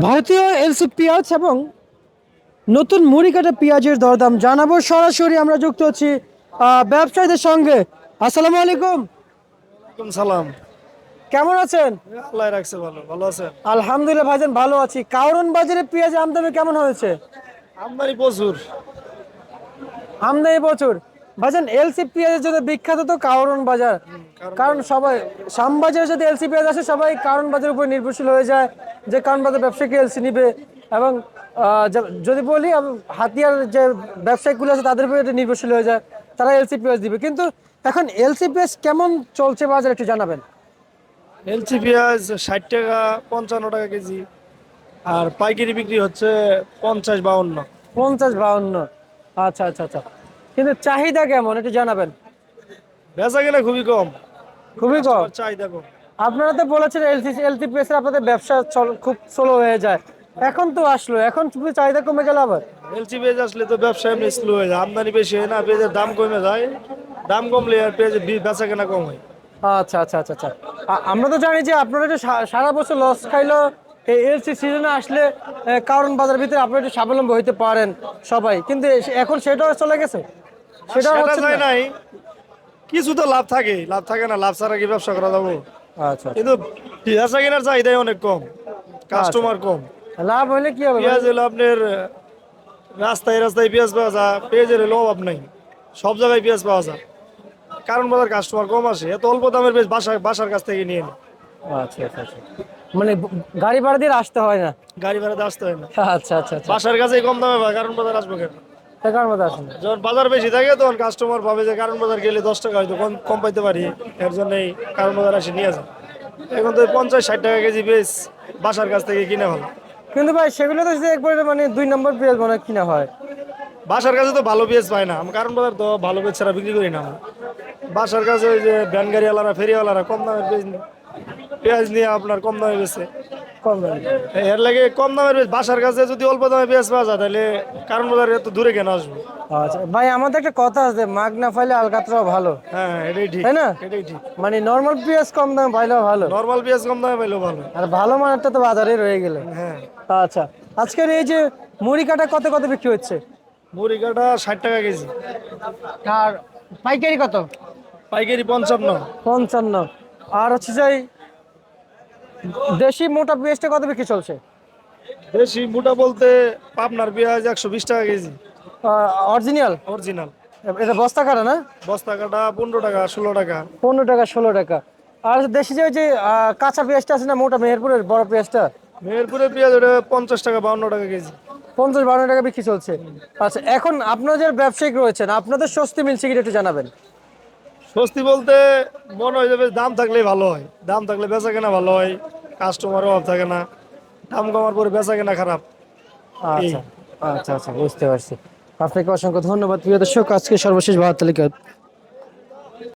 ভারতীয় এলসি পেঁয়াজ এবং নতুন মুড়ি কাটা পেঁয়াজের দরদাম জানাবো। সরাসরি আমরা যুক্ত হচ্ছি ব্যবসায়ীদের সঙ্গে। আসসালামু আলাইকুম। ওয়ালাইকুম সালাম। কেমন আছেন? আল্লাহ রাখছে, ভালো ভালো আছেন? আলহামদুলিল্লাহ ভাইজান, ভালো আছি। কারণ বাজারে পেঁয়াজ আমদানি কেমন হয়েছে? আমদানি প্রচুর। আমদানি প্রচুর। ভাইজান, এলসি পেঁয়াজের জন্য বিখ্যাত তো কারণ বাজার। কারণ সবাই শ্যামবাজারে যদি এলসি পেঁয়াজ আসে সবাই কারণ বাজারের উপর নির্ভরশীল হয়ে যায়, যে কারণ বাজার ব্যবসায়ীকে এলসি নিবে। এবং যদি বলি হাতিয়ার যে ব্যবসায়িকগুলো আছে তাদের উপর এটা নির্ভরশীল হয়ে যায়, তারা এলসি পেঁয়াজ দিবে। কিন্তু এখন এলসি পেঁয়াজ কেমন চলছে বাজার একটু জানাবেন। এলচি পেঁয়াজ 60 টাকা, 55 টাকা কেজি। আর পাইকারি বিক্রি হচ্ছে 50-52। 50-52। আচ্ছা আচ্ছা আচ্ছা। কিন্তু চাহিদা কেমন একটু জানাবেন। বেচা কিনা খুবই কম। খুবই কম। কাস্টমার চাহিদা কম। আপনারা তো বলেছেন এলসি পেঁয়াজ আপনাদের ব্যবসা খুব স্লো হয়ে যায়। এখন তো আসলো, এখন শুধু চাহিদা কমে গেল আবার। এলচি পেঁয়াজ আসলে তো ব্যবসা এমনি স্লো হয়ে যায়, আমদানি বেশি হয় না, পেঁয়াজের দাম কমে যায়। দাম কমলে আর পেঁয়াজের বেচা কেনা কম হয়। আচ্ছা আচ্ছা আচ্ছা আচ্ছা। আমরা তো জানি যে আপনারা যে সারা বছর লস খাইলো, এই এলসি সিজনে আসলে কারণ বাজারের ভিতরে আপনারা একটু স্বাবলম্বী হইতে পারেন সবাই, কিন্তু এখন সেটাও চলে গেছে, সেটাও সেটা হচ্ছে যায় না। নাই। কিছু তো লাভ থাকে, লাভ থাকে না, লাভ ছাড়া কি ব্যবসা করা যাবো? আচ্ছা আচ্ছা কিন্তু বেচা কেনার চাহিদাই অনেক কম, আচ্ছা। কাস্টমার কম। লাভ হলে কি হবে পেঁয়াজ হলো আপনার রাস্তায় রাস্তায় পেঁয়াজ পাওয়া যায়, পেঁয়াজের হলো অভাব নাই, সব জায়গায় পেঁয়াজ পাওয়া যায়। কারণ বাজার কাস্টমার কম আসে, এত অল্প দামের পেঁয়াজ বাসার বাসার কাছ থেকে নিয়ে নেয়। আচ্ছা আচ্ছা আচ্ছা। মানে গাড়ি ভাড়া দিয়ে আসতে হয় না। গাড়ি ভাড়াতে আসতে হয় না, আচ্ছা আচ্ছা আচ্ছা। বাসার কাছেই কম দামে পায়, কারণ বাজার আসবো কেন? কারণ বাজার আসে না। যখন বাজার বেশি থাকে তখন কাস্টমার ভাবে যে কারণ বাজার গেলে 10 টাকা হয়তো কম কম পাইতে পারি, এর জন্যই কারণ বাজার আসে নিয়ে যায়। এখন তো 50-60 টাকা কেজি পেঁয়াজ বাসার কাছ থেকে কিনে ভালো। কিন্তু ভাই সেগুলো তো যে একবারে মানে 2 নম্বর পেঁয়াজ মনে হয় কিনা হয়। বাসার কাছে তো ভালো পেঁয়াজ পায় না, আমি কারণ বাজার তো ভালো পেঁয়াজ ছাড়া বিক্রি করি না আমি। বাসার কাছে ওই যে ভ্যান গাড়িওয়ালারা, ফেরিওয়ালারা কম দামের পেঁয়াজ নিয়ে আপনার কম দামে বেচে। কম দামে। এর লাগে কম দামের পেঁয়াজ বাসার কাছে যদি অল্প দামে পেঁয়াজ পাওয়া যায় তাহলে কারণ বাজারে এত দূরে কেন আসবে? আচ্ছা ভাই, আমাদের একটা কথা আছে, মাগ না পাইলে আলকাতরাও ভালো, হ্যাঁ, এটাই ঠিক। তাই না? এটাই ঠিক। মানে নর্মাল পেঁয়াজ কম দামে পাইলেও ভালো, নর্মাল পেঁয়াজ কম দামে পাইলেও ভালো। আর ভালো মানেরটা তো বাজারে রয়ে গেল। হ্যাঁ। আচ্ছা, আজকের এই যে মুড়ি কাটা কত কত বিক্রি হচ্ছে? মুড়ি কাটা 60 টাকা কেজি। আর পাইকারি কত? পাইকারি 55। 55। আর হচ্ছে যে এই দেশি মোটা পেঁয়াজটা কত বিক্রি চলছে? বেশি মোটা বলতে পাবনার পেঁয়াজ 120 টাকা কেজি। অরিজিনাল? অরিজিনাল। এটা বস্তা কাটা না? বস্তা কাটা 15 টাকা, 16 টাকা। 15 টাকা 16 টাকা। আর দেশি যে ওই যে কাঁচা পেঁয়াজটা আছে না, মোটা মেহেরপুরের বড় পেঁয়াজটা? মেহেরপুরের পেঁয়াজ ওটা 50 টাকা, 52 টাকা কেজি। 50-52 টাকা বিক্রি চলছে। আচ্ছা, এখন আপনাদের ব্যবসায়িক রয়েছেন, আপনাদের স্বস্তি মিলছে কিনা একটু জানাবেন। স্বস্তি বলতে মনে হয় যাবে দাম থাকলেই ভালো হয়, দাম থাকলে বেচা কেনা ভালো হয়, কাস্টমারও অভাব থাকে না। দাম কমার পরে বেচা কেনা খারাপ। এই আচ্ছা আচ্ছা আচ্ছা, বুঝতে পারছি। আপনাকে অসংখ্য ধন্যবাদ প্রিয় দর্শক। আজকে সর্বশেষ ভারত তালিকা